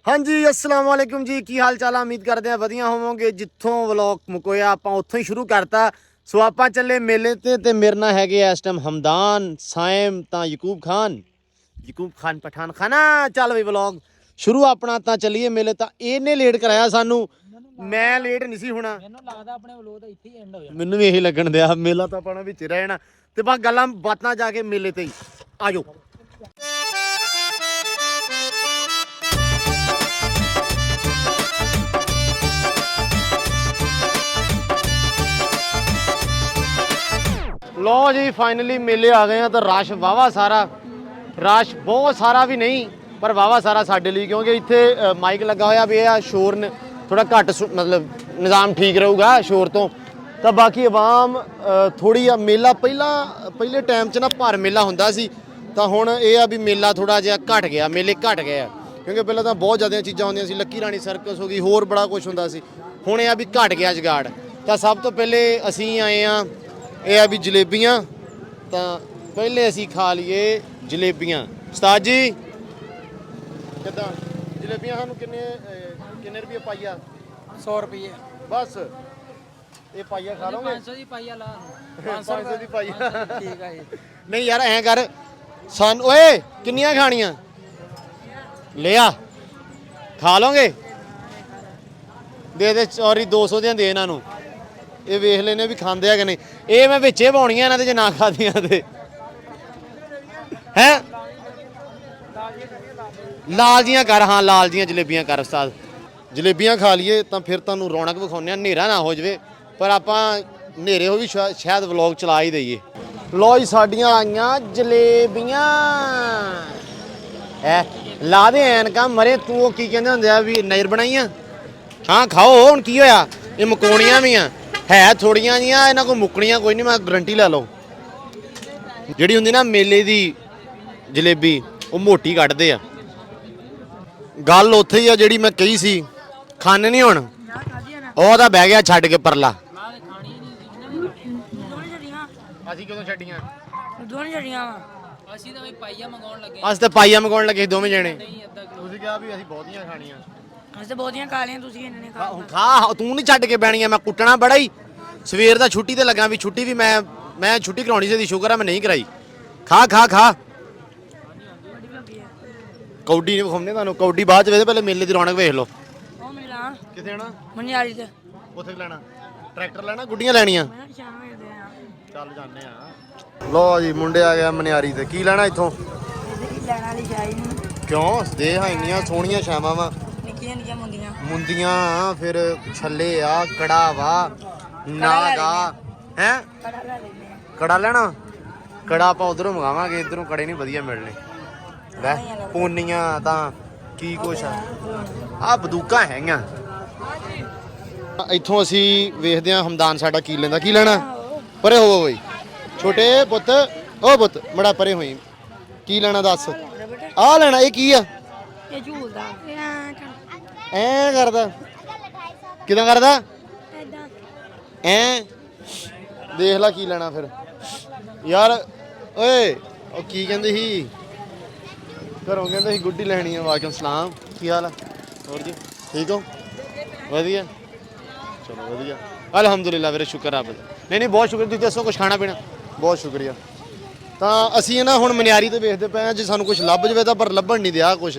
हाँ जी अस्सलाम वालेकुम जी की हाल चाल उम्मीद करते हैं वधिया होवोगे जिथों व्लॉग मुकोया आप उत्थों ही शुरू करता सो आप चले मेले ते मेरे नाल हैगे इस टाइम हमदान साइम ता यकूब खान पठान खाना चल बई व्लॉग शुरू अपना ता चलीए मेले ता इहने लेट कराया सानू मैं लेट नहीं सी होना मैनू भी यही लगन दिया मेला तो अपना विच रह जाना ते बस गल्लां बातां जाके मेले ते ही आ जाओ। लो जी फाइनली मेले आ गए हैं तो रश वाहवा सारा रश बहुत सारा भी नहीं पर वाहवा सारा साडे लिए क्योंकि इत्थे माइक लगा होया भी है शोर ने थोड़ा घट मतलब निज़ाम ठीक रहूगा शोर तो बाकी आवाम थोड़ी मेला पहले टाइम च ना भर मेला हुंदा सी तो हुण यह भी मेला थोड़ा जिहा घट गया मेले घट गए क्योंकि पहले तो बहुत ज़्यादा चीज़ां होंदियां सी लक्की राणी सर्कस हो गई होर बड़ा कुछ हुंदा सी हुण यह भी घट गया जुगाड़ तो सब तो पहले असीं आए हाँ यह भी जलेबियाँ तो पहले असी खा लीए जलेबियाँ उस्ताद जी किदा जलेबियाँ सानू किन्ने रुपये पाइया 100 रुपये बस ये पाइया खा लोगे 500 दी पाइया ला 500 दी पाइया ठीक है नहीं यार ऐ कर सन ओए किन्नियां खानियां ले आ खा लोगे दे सॉरी 200 दियां दे इन्हां नू ये वेख लेने भी खाते है कि नहीं ये मैं बिचे पाउनियां इन्हां दे जे ना खादियां ते हैं लाल जियां कर हाँ लाल जियां जलेबियां कर उस्ताद जलेबियां खा लीए तो फिर तुहानू रौनक विखाउने हनेरा ना हो जाए पर आपां हनेरे हो भी शायद व्लॉग चला ही दईए। लो जी साडियां आईयां जलेबियां है ला दे ऐनकां मरे तू की कहंदे हुंदे आ भी नज़र बनाइयां हाँ खाओ हुण की होया ये मकोणियां भी है थोड़ियां जियां इन्हां कोल मुक्कणियां कोई नहीं मैं गारंटी लै लो जिहड़ी हुंदी ना मेले दी जलेबी वो मोटी कड्ढदे आ गल उत्थे ही आ जिहड़ी मैं कही सी खाने नहीं हुण ओहदा बह गया छड्ड के परला ਅਸੀਂ ਕਦੋਂ ਛੱਡੀਆਂ ਦੋਨੇ ਜੜੀਆਂ ਅਸੀਂ ਤਾਂ ਬਈ ਪਾਈਆ ਮੰਗਾਉਣ ਲੱਗੇ ਅਸੀਂ ਤਾਂ ਪਾਈਆ ਮੰਗਾਉਣ ਲੱਗੇ ਦੋਵੇਂ ਜਣੇ ਤੁਸੀਂ ਕਿਹਾ ਵੀ ਅਸੀਂ ਬਹੁਤੀਆਂ ਖਾਣੀਆਂ ਅਸੀਂ ਤਾਂ ਬਹੁਤੀਆਂ ਖਾ ਲਈਆਂ ਤੁਸੀਂ ਇਹਨਾਂ ਨੇ ਖਾ ਤੂੰ ਨਹੀਂ ਛੱਡ ਕੇ ਬੈਣੀਆਂ ਮੈਂ ਕੁੱਟਣਾ ਬੜਾ ਹੀ ਸਵੇਰ ਦਾ ਛੁੱਟੀ ਤੇ ਲੱਗਾ ਵੀ ਛੁੱਟੀ ਵੀ ਮੈਂ ਛੁੱਟੀ ਕਰਾਉਣੀ ਸੀ ਦੀ ਸ਼ੁਕਰ ਆ ਮੈਂ ਨਹੀਂ ਕਰਾਈ ਖਾ ਖਾ ਖਾ ਕੌਡੀ ਨਹੀਂ ਵਿਖਾਉਂਦੇ ਤੁਹਾਨੂੰ ਕੌਡੀ ਬਾਅਦ ਚ ਵੇਖ ਪਹਿਲੇ ਮੇਲੇ ਦੀ ਰੌਣਕ ਵੇਖ ਲਓ ਉਹ ਮਿਲਾਂ ਕਿੱਥੇ ਆਣਾ ਮਨਿਆਰੀ ਤੇ ਉੱਥੇ ਲੈਣਾ ਟਰੈਕਟਰ ਲੈਣਾ ਗੁੱਡੀਆਂ ਲੈਣੀਆਂ ਮੈਂ ਸ਼ਾਮ ਨੂੰ ਦੇ ਆ ਚੱਲ ਜਾਂਦੇ ਆ ਲੋ ਜੀ ਮੁੰਡੇ ਆ ਗਿਆ ਮਨਿਆਰੀ ਤੇ ਕੀ ਲੈਣਾ ਇੱਥੋਂ ਇਹਦੇ ਲੈਣ ਵਾਲੀ ਜਾਈ ਨਹੀਂ ਕਿਉਂ ਦੇ ਹਾਂ ਇੰਨੀਆਂ ਸੋਹਣੀਆਂ ਛਾਵਾਂ ਵਾ ਨਿੱਕੀਆਂ ਨਿੱਕੀਆਂ ਮੁੰਦੀਆਂ ਮੁੰਦੀਆਂ ਫਿਰ ਛੱਲੇ ਆ ਕੜਾ ਵਾ ਨਾਗਾ ਹੈ ਕੜਾ ਲੈ ਲੈਨੇ ਆ ਕੜਾ ਲੈਣਾ ਕੜਾ ਆਪਾਂ ਉਧਰੋਂ ਮੰਗਾਵਾਂਗੇ ਇਧਰੋਂ ਕੜੇ ਨਹੀਂ ਵਧੀਆ ਮਿਲਣੇ ਲੈ ਪੂਨੀਆਂ ਤਾਂ ਕੀ ਕੁਛ ਆ ਬਦੂਕਾਂ ਹੈਗੀਆਂ ਇੱਥੋਂ ਅਸੀਂ ਵੇਖਦੇ ਹਾਂ ਹਮਦਾਨ ਸਾਡਾ ਕੀ ਲੈਂਦਾ ਕੀ ਲੈਣਾ ਪਰੇ ਹੋਵੋ ਬਈ ਛੋਟੇ ਪੁੱਤ ਉਹ ਪੁੱਤ ਮੜਾ ਪਰੇ ਹੋਈ ਕੀ ਲੈਣਾ ਦੱਸ ਆ ਲੈਣਾ ਇਹ ਕੀ ਆ ਇਹ ਝੂਲਦਾ ਐ ਕਰਦਾ ਕਿਦਾਂ ਕਰਦਾ ਐਦਾਂ ਐ ਦੇਖ ਲੈ ਕੀ ਲੈਣਾ ਫਿਰ ਯਾਰ ਓਏ ਉਹ ਕੀ ਕਹਿੰਦੇ ਸੀ ਘਰੋਂ ਕਹਿੰਦੇ ਸੀ ਗੁੱਡੀ ਲੈਣੀ ਆ ਵਾਲੇਕੁਮ ਸਲਾਮ ਕੀ ਹਾਲ ਆ ਹੋਰ ਜੀ ਠੀਕ ਹੋ ਵਧੀਆ ਚਲੋ ਵਧੀਆ ਅਲਹਮਦੁਲਿਲਾ ਵੀਰੇ ਸ਼ੁਕਰ ਰੱਬ ਦਾ ਨਹੀਂ ਬਹੁਤ ਸ਼ੁਕਰ ਤੁਸੀਂ ਦੱਸੋ ਕੁਛ ਖਾਣਾ ਪੀਣਾ ਬਹੁਤ ਸ਼ੁਕਰੀਆ ਤਾਂ ਅਸੀਂ ਨਾ ਹੁਣ ਮਨਿਆਰੀ ਤੇ ਵੇਖਦੇ ਪਏ ਆ ਜੇ ਸਾਨੂੰ ਕੁਛ ਲੱਭ ਜਵੇ ਤਾਂ ਪਰ ਲੱਭਣ ਨਹੀਂ ਦਿਆ ਕੁਛ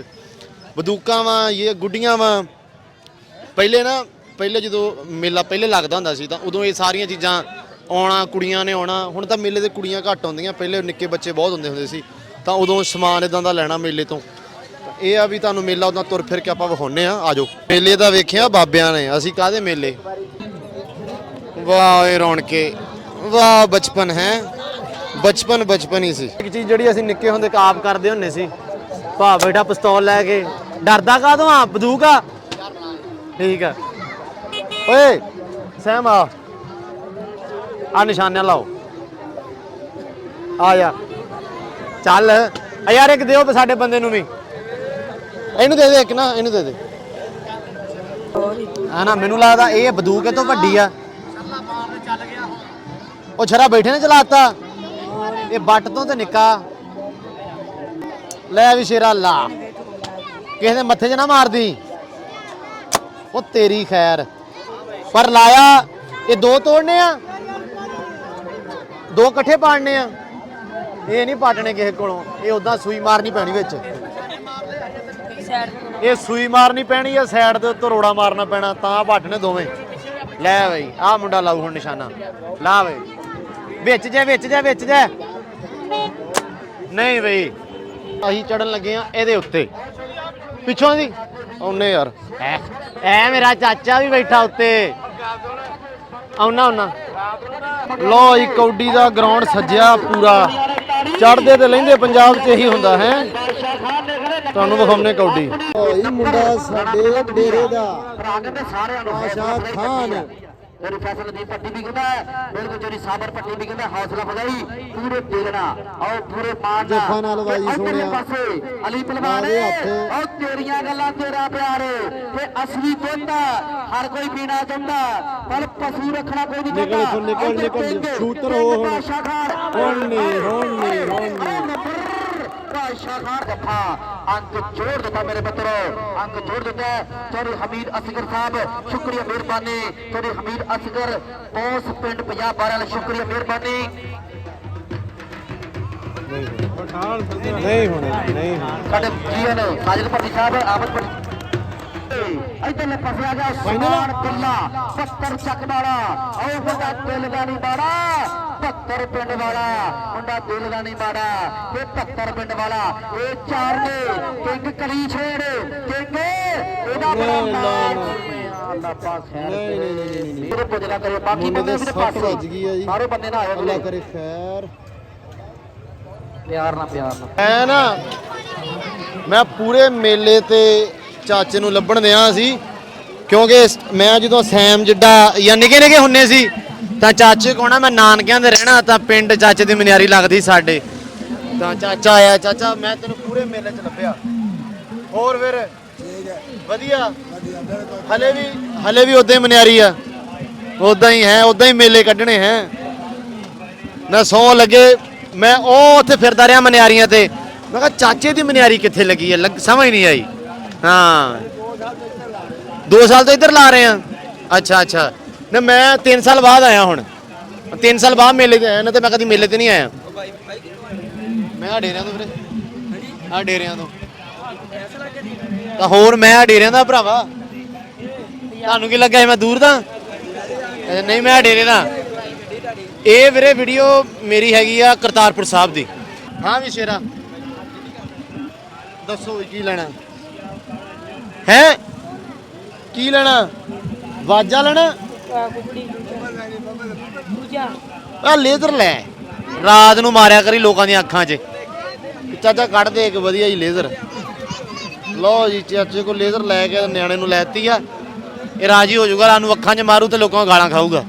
ਬੰਦੂਕਾਂ ਵਾ ਇਹ ਗੁੱਡੀਆਂ ਵਾ ਪਹਿਲੇ ਜਦੋਂ ਮੇਲਾ ਪਹਿਲੇ ਲੱਗਦਾ ਹੁੰਦਾ ਸੀ ਤਾਂ ਉਦੋਂ ਇਹ ਸਾਰੀਆਂ ਚੀਜ਼ਾਂ ਆਉਣਾ ਕੁੜੀਆਂ ਨੇ ਆਉਣਾ ਹੁਣ ਤਾਂ ਮੇਲੇ ਤੇ ਕੁੜੀਆਂ ਘੱਟ ਆਉਂਦੀਆਂ ਪਹਿਲੇ ਨਿੱਕੇ ਬੱਚੇ ਬਹੁਤ ਹੁੰਦੇ ਸੀ ਤਾਂ ਉਦੋਂ ਸਮਾਨ ਇਦਾਂ ਦਾ ਲੈਣਾ ਮੇਲੇ ਤੋਂ ਇਹ ਆ ਵੀ ਤੁਹਾਨੂੰ ਮੇਲਾ ਉਦਾਂ ਤੁਰ ਫਿਰ ਕੇ ਆਪਾਂ ਵਿਖਾਉਂਦੇ ਆ ਆਜੋ ਮੇਲੇ ਦਾ ਵੇਖਿਆ ਬਾਬਿਆਂ ਨੇ ਅਸੀਂ ਕਾਹਦੇ ਮੇਲੇ ਵਾਹ ਇਹ ਰੌਣਕੇ ਵਾਹ ਬਚਪਨ ਹੈ ਬਚਪਨ ਹੀ ਸੀ ਇੱਕ ਚੀਜ਼ ਜਿਹੜੀ ਅਸੀਂ ਨਿੱਕੇ ਹੁੰਦੇ ਕਾਪ ਕਰਦੇ ਹੁੰਦੇ ਸੀ ਭਾ ਬੈਠਾ ਪਿਸਤੌਲ ਲੈ ਕੇ ਡਰਦਾ ਕਾਹਦੋਂ ਆ ਬੰਦੂਕ ਆ ਠੀਕ ਆ ਓਏ ਸਹਿਮ ਆ ਨਿਸ਼ਾਨਿਆਂ ਲਾਓ ਆ ਜਾ ਚੱਲ ਯਾਰ ਇੱਕ ਦਿਓ ਸਾਡੇ ਬੰਦੇ ਨੂੰ ਵੀ ਇਹਨੂੰ ਦੇ ਦੇ ਇੱਕ ਨਾ ਇਹਨੂੰ ਦੇ ਦੇ ਆ ਨਾ ਮੈਨੂੰ ਲੱਗਦਾ ਇਹ ਬੰਦੂਕ ਇਹ ਤੋਂ ਵੱਡੀ ਆ ਉਹ ਛਰਾ ਬੈਠੇ ਨੇ ਚਲਾਤਾ ਇਹ ਬੱਟ ਤੋਂ ਤੇ ਨਿੱਕਾ ਲੈ ਵੀ ਸ਼ੇਰਾ ਲਾ ਕਿਸੇ ਦੇ ਮੱਥੇ 'ਚ ਨਾ ਮਾਰਦੀ ਉਹ ਤੇਰੀ ਖੈਰ। ਪਰ ਲਾਇਆ ਇਹ 2 ਤੋੜਨੇ ਆ, 2 ਇਕੱਠੇ ਪਾੜਨੇ ਆ, ਇਹ ਨਹੀਂ ਪਾਟਣੇ ਕਿਸੇ ਕੋਲੋਂ। ਇਹ ਉਦਾਂ ਸੂਈ ਮਾਰਨੀ ਪੈਣੀ ਵਿੱਚ, ਇਹ ਸੂਈ ਮਾਰਨੀ ਪੈਣੀ ਆ, ਸਾਈਡ ਦੇ ਉੱਤੇ ਰੋੜਾ ਮਾਰਨਾ ਪੈਣਾ, ਤਾਂ ਪਾਟਣੇ ਦੋਵੇਂ। ਲੈ ਬਈ ਆਹ ਮੁੰਡਾ ਲਾਊ ਹੁਣ ਨਿਸ਼ਾਨਾ, ਲਾ ਬਈ ਵਿੱਚ ਜਾ ਵਿੱਚ ਜਾ ਵਿੱਚ ਜਾ। ਨਹੀਂ ਬਈ ਅਸੀਂ ਚੜਨ ਲੱਗੇ ਆ ਇਹਦੇ ਉੱਤੇ ਪਿੱਛੋਂ ਦੀ ਆਉਨੇ ਯਾਰ। ਐ ਮੇਰਾ ਚਾਚਾ ਵੀ ਬੈਠਾ ਉੱਤੇ, ਆਉਣਾ। ਲੋ ਜੀ ਕੌਡੀ ਦਾ ਗਰਾਊਂਡ ਸੱਜਿਆ ਪੂਰਾ, ਚੜਦੇ ਤੇ ਲੈਂਦੇ ਪੰਜਾਬ 'ਚ ਇਹੀ ਹੁੰਦਾ ਹੈ। ਤੁਹਾਨੂੰ ਵਿਖਾਉਣੇ ਕੌਡੀ। ਇਹ ਮੁੰਡਾ ਸਾਡੇ ਡੇਰੇ ਦਾ ਆਸ਼ਾ ਖਾਨ तेरी फैसल दी पट्टी भी कहता है मेरे को तेरी साबर पट्टी भी कहता है हौसला बधाई पूरे देखना और पूरे मारना जफा नाल बाजी सोनिया अली पहलवान और तेरिया गल्लां तेरा प्यार ते असली दुध हर कोई पीना चाहता पर पशु रखना कोई नहीं चाहता। निकल शूटर हो दफा अंक जोड़ देता मेरे मित्रों, अंक जोड़ देता है। थोड़ी हमीद असगर साहब शुक्रिया मेहरबानी, थोड़ी हमीद असगर बोस पिंड 50-12 शुक्रिया मेहरबानी। नहीं होने साडे जीएन साजिद भट्टी साहब आमद भट्टी इधर पासे आ गया सुभान बिल्ला 72 ਚੱਕ ਵਾਲਾ ਉਹ ਮੁੰਡਾ ਦਿਲ ਦਾ ਨਹੀਂ ਮਾੜਾ 72 ਪਿੰਡ ਵਾਲਾ ਮੁੰਡਾ ਦਿਲ ਦਾ ਨਹੀਂ ਮਾੜਾ ਇਹ 72 ਪਿੰਡ ਵਾਲਾ ਇਹ ਚਾਰ ਨੇ ਕਿੰਗ ਕਲੀ ਛੇੜ ਕਿੰਗ ਇਹਦਾ ਬੜਾ ਨਾਮ ਅੱਲਾਹ ਪਾਕ ਖੈਰ ਨਹੀਂ ਮੇਰੇ ਪੁੱਜਣਾ ਕਰੇ ਬਾਕੀ ਬੰਦੇ ਵੀ ਪਾਸੇ ਵੱਜ ਗਈ ਆ ਜੀ, ਸਾਰੇ ਬੰਦੇ ਨਾ ਆਏ ਅੱਲਾਹ ਕਰੇ ਖੈਰ। ਪਿਆਰ ਨਾਲ ਐ ਨਾ ਮੈਂ ਪੂਰੇ ਮੇਲੇ ਤੇ ਚਾਚੇ ਨੂੰ ਲੱਭਣ ਦਿਆਂ ਸੀ, ਕਿਉਂਕਿ ਮੈਂ ਜਦੋਂ ਸੈਮ ਜਿੱਡਾ ਜਾਂ ਨਿੱਕੇ ਹੁੰਨੇ ਸੀ ਤਾਂ ਚਾਚੇ ਕੋਲ ਨਾ ਮੈਂ ਨਾਨਕਿਆਂ ਦੇ ਰਹਿਣਾ, ਤਾਂ ਪਿੰਡ ਚਾਚੇ ਦੀ ਮਨਿਆਰੀ ਲੱਗਦੀ ਸਾਡੇ, ਤਾਂ ਚਾਚਾ ਆਇਆ। ਚਾਚਾ ਮੈਂ ਤੈਨੂੰ ਪੂਰੇ ਮੇਲੇ 'ਚ ਲੱਭਿਆ, ਹੋਰ ਫਿਰ ਵਧੀਆ? ਹਲੇ ਵੀ ਉਦਾਂ ਹੀ ਮਨਿਆਰੀ ਆ, ਉਦਾਂ ਹੀ ਹੈ, ਉਦਾਂ ਹੀ ਮੇਲੇ ਕੱਢਣੇ ਹੈ ਨਾ। ਸੌ ਲੱਗੇ ਮੈਂ ਉਹ ਉੱਥੇ ਫਿਰਦਾ ਰਿਹਾ ਮਨਿਆਰੀਆਂ ਤੇ, ਮੈਂ ਕਿਹਾ ਚਾਚੇ ਦੀ ਮਨਿਆਰੀ ਕਿੱਥੇ ਲੱਗੀ ਹੈ, ਸਮਝ ਨਹੀਂ ਆਈ। ਹਾਂ 2 ਸਾਲ ਤੋਂ ਇੱਧਰ ਲਾ ਰਹੇ ਆ। ਅੱਛਾ ਨਾ ਮੈਂ 3 ਸਾਲ ਬਾਅਦ ਆਇਆ, ਹੁਣ 3 ਸਾਲ ਬਾਅਦ ਮੇਲੇ ਤੇ ਆਇਆ, ਨਾ ਤੇ ਮੈਂ ਕਦੀ ਮੇਲੇ ਤੇ ਨਹੀਂ ਆਇਆ। ਮੈਂ ਆ ਡੇਰਿਆਂ ਤੋਂ ਵੀਰੇ, ਆ ਡੇਰਿਆਂ ਤੋਂ ਤਾਂ ਹੋਰ ਮੈਂ ਆ ਡੇਰਿਆਂ ਦਾ ਭਰਾਵਾ। ਤੁਹਾਨੂੰ ਕੀ ਲੱਗਾ ਮੈਂ ਦੂਰ ਦਾ? ਨਹੀਂ ਮੈਂ ਡੇਰੇ ਦਾ। ਇਹ ਵੀਰੇ ਵੀਡੀਓ ਮੇਰੀ ਹੈਗੀ ਆ ਕਰਤਾਰਪੁਰ ਸਾਹਿਬ ਦੀ। ਹਾਂ ਵੀ ਸ਼ੇਰਾ ਦੱਸੋ ਕੀ ਲੈਣਾ ਹੈ? ਕੀ ਲੈਣਾ? ਵਾਜਾ ਲੈਣਾ? ਆ ਲੇਜ਼ਰ ਲੈ, ਰਾਤ ਨੂੰ ਮਾਰਿਆ ਕਰੀ ਲੋਕਾਂ ਦੀਆਂ ਅੱਖਾਂ 'ਚ। ਚਾਚਾ ਕੱਢ ਦੇ ਇੱਕ ਵਧੀਆ ਜੀ ਲੇਜ਼ਰ। ਲਓ ਜੀ ਚਾਚੇ ਕੋਲ ਲੇਜ਼ਰ ਲੈ ਕੇ ਨਿਆਣੇ ਨੂੰ ਲੈਤੀ ਆ, ਇਹ ਰਾਜੀ ਹੋ ਜਾਊਗਾ। ਰਾਤ ਨੂੰ ਅੱਖਾਂ 'ਚ ਮਾਰੂ ਤੇ ਲੋਕਾਂ ਨੂੰ ਗਾਲਾਂ ਖਾਊਗਾ।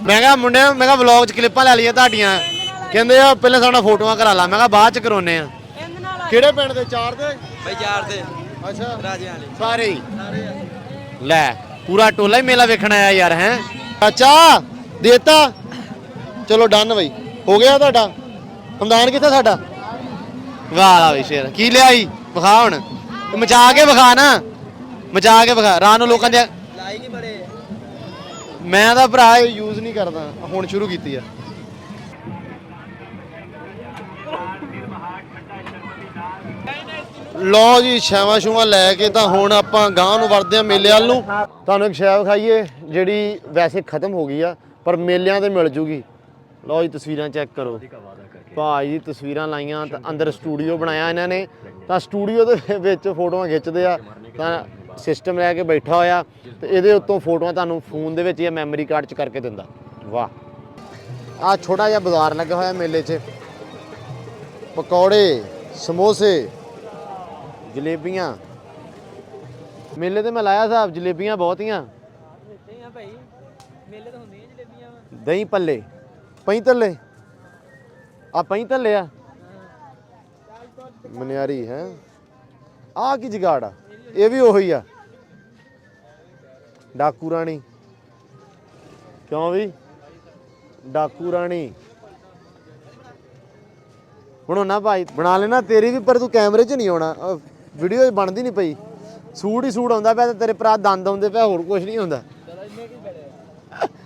ਮੈਂ ਕਿਹਾ ਮੁੰਡਿਆਂ, ਮੈਂ ਕਿਹਾ ਵਲੌਗ 'ਚ ਕਲਿੱਪਾਂ ਲੈ ਲਈਆਂ ਤੁਹਾਡੀਆਂ, ਕਹਿੰਦੇ ਆ ਪਹਿਲਾਂ ਸਾਡਾ ਫੋਟੋਆਂ ਕਰਾ ਲਾ। ਮੈਂ ਕਿਹਾ ਬਾਅਦ 'ਚ ਕਰਾਉਨੇ ਆ। ਕਿਹੜੇ ਪਿੰਡ ਦੇ? 4 ਦੇ ਬਈ ਯਾਰ ਦੇ ਅੱਛਾ ਰਾਜਿਆਂ ਵਾਲੇ ਸਾਰੇ ਹੀ ਲੈ, ਪੂਰਾ ਟੋਲਾ ਹੀ ਮੇਲਾ ਵੇਖਣ ਆਇਆ ਯਾਰ। ਹੈ ਚਾਚਾ ਦੇਤਾ? ਚਲੋ ਡਨ ਬਈ, ਹੋ ਗਿਆ ਤੁਹਾਡਾ। ਹਮਦਾਨ ਕਿੱਥੇ ਸਾਡਾ? ਵਾਹ ਬਈ ਸ਼ੇਰ ਕੀ ਲਿਆਈ? ਵਿਖਾ ਹੁਣ, ਮਚਾ ਕੇ ਵਿਖਾ ਨਾ, ਮਚਾ ਕੇ ਵਿਖਾ। ਰਾਤ ਨੂੰ ਲੋਕਾਂ ਦੇ ਲਾਈ ਨਹੀਂ ਬੜੇ। ਮੈਂ ਤਾਂ ਭਰਾ ਯੂਜ਼ ਨਹੀਂ ਕਰਦਾ, ਹੁਣ ਸ਼ੁਰੂ ਕੀਤੀ ਆ। ਲੋ ਜੀ ਛਾਵਾਂ ਛੂਵਾਂ ਲੈ ਕੇ ਤਾਂ ਹੁਣ ਆਪਾਂ ਗਾਂ ਨੂੰ ਵੜਦੇ ਆ ਮੇਲੇ ਵੱਲ ਨੂੰ। ਤੁਹਾਨੂੰ ਇੱਕ ਸ਼ੈ ਵਿਖਾਈਏ ਜਿਹੜੀ ਵੈਸੇ ਖਤਮ ਹੋ ਗਈ ਆ, ਪਰ ਮੇਲਿਆਂ ਤੇ ਮਿਲ ਜੂਗੀ। ਲੋ ਜੀ ਤਸਵੀਰਾਂ ਚੈੱਕ ਕਰੋ, ਭਾਈ ਦੀ ਤਸਵੀਰਾਂ ਲਾਈਆਂ, ਤਾਂ ਅੰਦਰ ਸਟੂਡੀਓ ਬਣਾਇਆ ਇਹਨਾਂ ਨੇ, ਤਾਂ ਸਟੂਡੀਓ ਦੇ ਵਿੱਚ ਫੋਟੋਆਂ ਖਿੱਚਦੇ ਆ, ਤਾਂ ਸਿਸਟਮ ਲੈ ਕੇ ਬੈਠਾ ਹੋਇਆ, ਤੇ ਇਹਦੇ ਉੱਤੋਂ ਫੋਟੋਆਂ ਤੁਹਾਨੂੰ ਫੋਨ ਦੇ ਵਿੱਚ ਜਾਂ ਮੈਮਰੀ ਕਾਰਡ 'ਚ ਕਰਕੇ ਦਿੰਦਾ। ਵਾਹ, ਆ ਛੋਟਾ ਜਿਹਾ ਬਾਜ਼ਾਰ ਲੱਗਾ ਹੋਇਆ ਮੇਲੇ 'ਚ, ਪਕੌੜੇ, ਸਮੋਸੇ, ਜਲੇਬੀਆਂ। ਮੇਲੇ ਤੇ ਮੈਂ ਲਾਇਆ ਹਿਸਾਬ, ਜਲੇਬੀਆਂ ਬਹੁਤੀਆਂ। ਦਹੀਂ ਭੱਲੇ, ਪਈ ਤੱਲੇ, ਆ ਪਈ ਤੱਲੇ ਆ ਮਨਿਆਰੀ ਹੈ। ਆ ਕੀ ਜਗਾੜ ਆ? ਇਹ ਵੀ ਉਹੀ ਆ ਡਾਕੂ ਰਾਣੀ। ਕਿਉਂ ਵੀ ਡਾਕੂ ਰਾਣੀ? ਬਣਾਉਣਾ ਭਾਈ ਬਣਾ ਲੈਣਾ ਤੇਰੀ ਵੀ, ਪਰ ਤੂੰ ਕੈਮਰੇ 'ਚ ਨਹੀਂ ਆਉਣਾ, ਵੀਡੀਓ 'ਚ ਬਣਦੀ ਨਹੀਂ ਪਈ। ਸੂਟ ਹੀ ਸੂਟ ਆਉਂਦਾ ਪਿਆ ਤੇ ਤੇਰੇ ਭਰਾ ਦੰਦ ਆਉਂਦੇ ਪਿਆ, ਹੋਰ ਕੁਝ ਨਹੀਂ ਹੁੰਦਾ।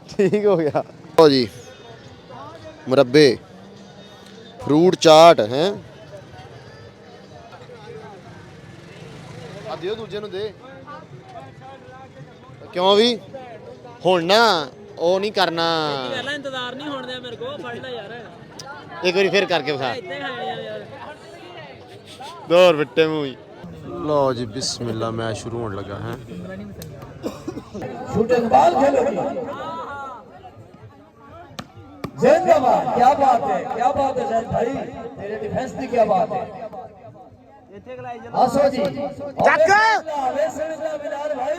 ਠੀਕ ਹੋ ਗਿਆ। ਲਓ ਜੀ ਮੁਰੱਬੇ, ਫਰੂਟ ਚਾਟ ਹੈ। ਆ ਦਿਓ ਦੂਜੇ ਨੂੰ ਦੇ। ਕਿਉਂ ਵੀ ਹੁਣ ਨਾ ਉਹ ਨਹੀਂ ਕਰਨਾ, ਪਹਿਲਾਂ ਇੰਤਜ਼ਾਰ ਨਹੀਂ ਹੋਣ ਦਿਆ ਮੇਰੇ ਕੋਲ, ਫੜ ਲੈ ਯਾਰ ਇੱਕ ਵਾਰੀ ਫੇਰ ਕਰਕੇ ਵਿਖਾ। ਇੱਥੇ ਖਾਇਆ ਯਾਰ। ਦੋ ਬਿੱਟੇ ਮੂੰਹ। ਲਓ ਜੀ ਬਿਸਮਿਲ੍ਲਾ, ਮੈਚ ਸ਼ੁਰੂ ਹੋਣ ਲੱਗਾ ਹੈ। शूटिंग बॉल खेलोगी जैन जवान, क्या बात है, क्या बात है जैन भाई, तेरे डिफेंस की क्या बात है। आसो जी